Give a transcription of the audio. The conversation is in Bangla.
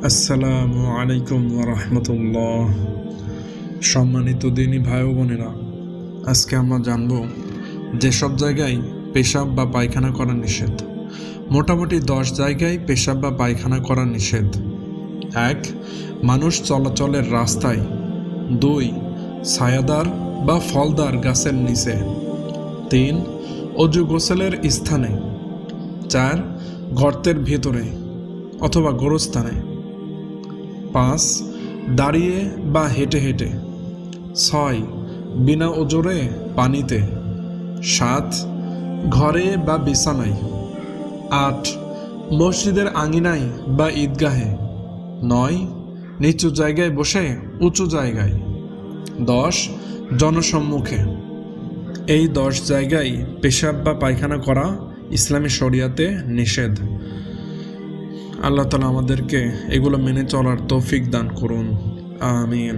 আসসালামু আলাইকুম রহমতুল্লাহ। সম্মানিত দিনী ভাই ও বোনেরা, আজকে আমরা জানব যেসব জায়গায় পেশাব বা পায়খানা করা নিষেধ। মোটামুটি 10 জায়গায় পেশাব বা পায়খানা করা নিষেধ। 1. মানুষ চলাচলের রাস্তায়। 2. ছায়াদার বা ফলদার গাছের নিচে। 3. অজু গোসলের স্থানে। 4. গর্তের ভেতরে অথবা গোরস্থানে। 5. দাঁড়িয়ে বা হেঁটে হেঁটে। 6. বিনা ওজরে পানিতে। 7. ঘরে বা বিছানায়। 8. মসজিদের আঙিনায় বা ঈদগাহে। 9. নিচু জায়গায় বসে উঁচু জায়গায়। 10. জনসম্মুখে। এই 10 জায়গায় পেশাব বা পায়খানা করা ইসলামী শরিয়াতে নিষেধ। আল্লাহ তাআলা আমাদেরকে এগুলো মেনে চলার তৌফিক দান করুন। আমিন।